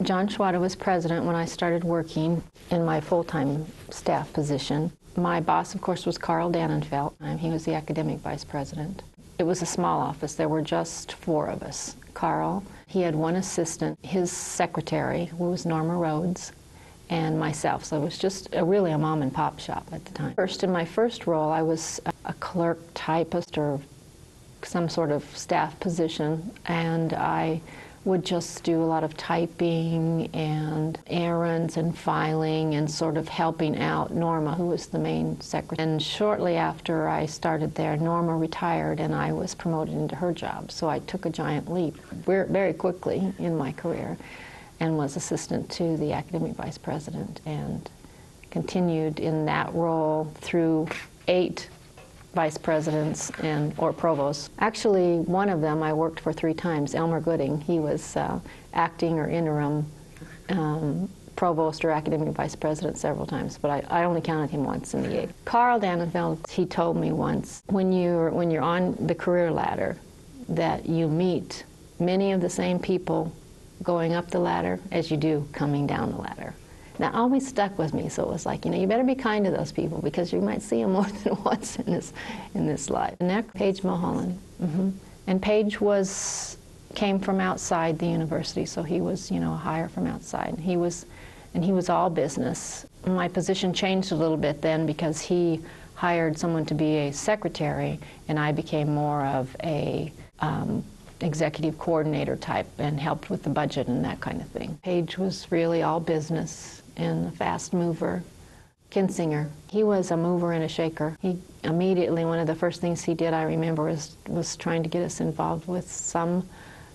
John Schwada was president when I started working in my full-time staff position. My boss, of course, was Carl Dannenfeld. He was the academic vice president. It was a small office. There were just 4 of us. Carl, he had 1 assistant, his secretary, who was Norma Rhodes, and myself. So it was just really a mom and pop shop at the time. First, in my first role, I was a clerk, typist, or some sort of staff position, and I would just do a lot of typing and errands and filing and sort of helping out Norma, who was the main secretary. And shortly after I started there, Norma retired and I was promoted into her job. So I took a giant leap very quickly in my career and was assistant to the academic vice president and continued in that role through 8 vice presidents or provosts. Actually, one of them I worked for 3 times, Elmer Gooding. He was acting or interim provost or academic vice president several times, but I only counted him once in the 8. Carl Dannenfeld, he told me once, when you're on the career ladder, that you meet many of the same people going up the ladder as you do coming down the ladder. That always stuck with me, so it was like, you better be kind to those people because you might see them more than once in this life. Next, Paige Mulholland. And Paige came from outside the university, so he was, a hire from outside. And he was all business. My position changed a little bit then because he hired someone to be a secretary, and I became more of a executive coordinator type and helped with the budget and that kind of thing. Paige was really all business and a fast mover. Kinsinger, he was a mover and a shaker. He immediately, one of the first things he did, I remember, was trying to get us involved with some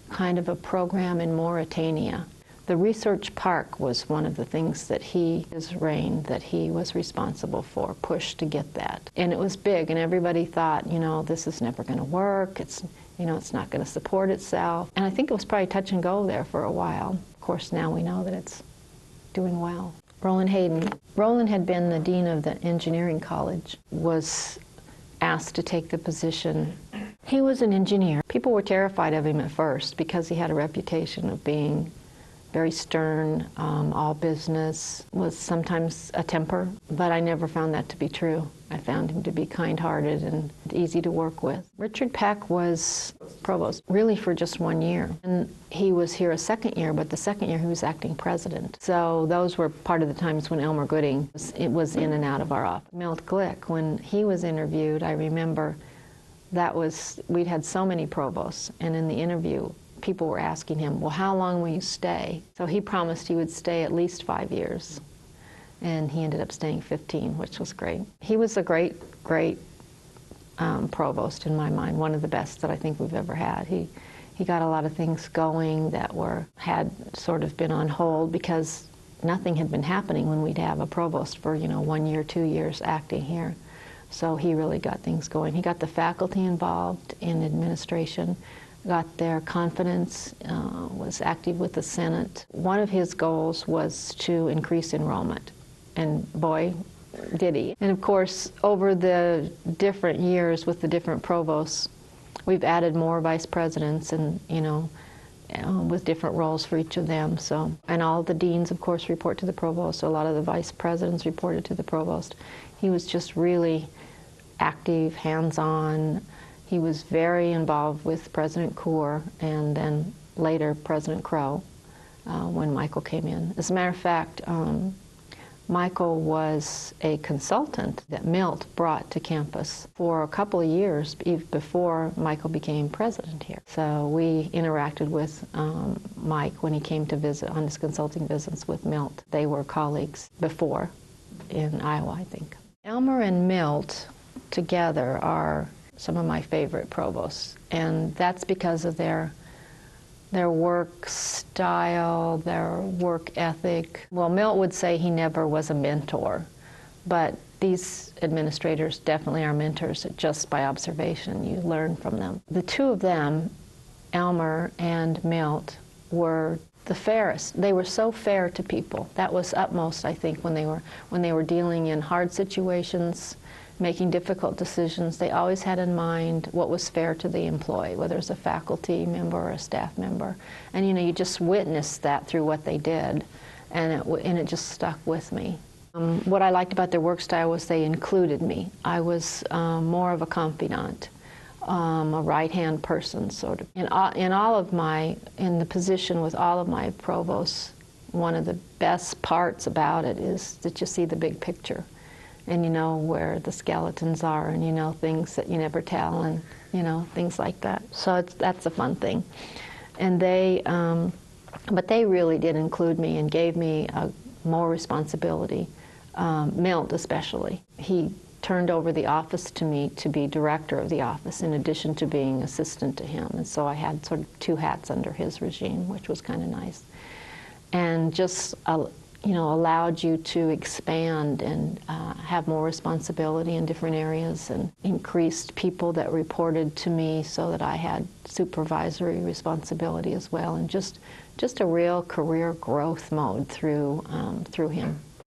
kind of a program in Mauritania. The research park was one of the things that his reign, that he was responsible for, pushed to get that. And it was big, and everybody thought, this is never going to work. It's not going to support itself. And I think it was probably touch and go there for a while. Of course, now we know that it's doing well. Roland Hayden. Roland had been the dean of the engineering college, was asked to take the position. He was an engineer. People were terrified of him at first because he had a reputation of being very stern, all business, was sometimes a temper, but I never found that to be true. I found him to be kind-hearted and easy to work with. Richard Peck was provost, really for just 1 year. And he was here a 2nd year, but the 2nd year he was acting president. So those were part of the times when Elmer Gooding was in and out of our office. Milt Glick, when he was interviewed, I remember we'd had so many provosts, and in the interview, people were asking him, well, how long will you stay? So he promised he would stay at least 5 years. And he ended up staying 15, which was great. He was a great provost in my mind, one of the best that I think we've ever had. He got a lot of things going that had sort of been on hold because nothing had been happening when we'd have a provost for, 1 year, 2 years acting here. So he really got things going. He got the faculty involved in administration, got their confidence, was active with the Senate. One of his goals was to increase enrollment, and boy, did he. And of course, over the different years with the different provosts, we've added more vice presidents and, with different roles for each of them. So, and all the deans, of course, report to the provost, so a lot of the vice presidents reported to the provost. He was just really active, hands-on. He was very involved with President Coor and then later President Crow when Michael came in. As a matter of fact, Michael was a consultant that Milt brought to campus for a couple of years before Michael became president here. So we interacted with Mike when he came to visit on his consulting visits with Milt. They were colleagues before in Iowa, I think. Elmer and Milt together are some of my favorite provosts, and that's because of their work style, their work ethic. Well, Milt would say he never was a mentor, but these administrators definitely are mentors just by observation. You learn from them. The two of them, Elmer and Milt, were the fairest. They were so fair to people. That was utmost, I think, when they were dealing in hard situations, making difficult decisions. They always had in mind what was fair to the employee, whether it's a faculty member or a staff member. And you just witnessed that through what they did, and it just stuck with me. What I liked about their work style was they included me. I was more of a confidant, a right-hand person, sort of. In the position with all of my provosts, one of the best parts about it is that you see the big picture, and you know where the skeletons are, and you know things that you never tell, and things like that. So that's a fun thing. And but they really did include me and gave me more responsibility. Milt especially. He turned over the office to me to be director of the office in addition to being assistant to him. And so I had sort of two hats under his regime, which was kind of nice. And just, allowed you to expand and have more responsibility in different areas, and increased people that reported to me so that I had supervisory responsibility as well, and just a real career growth mode through him.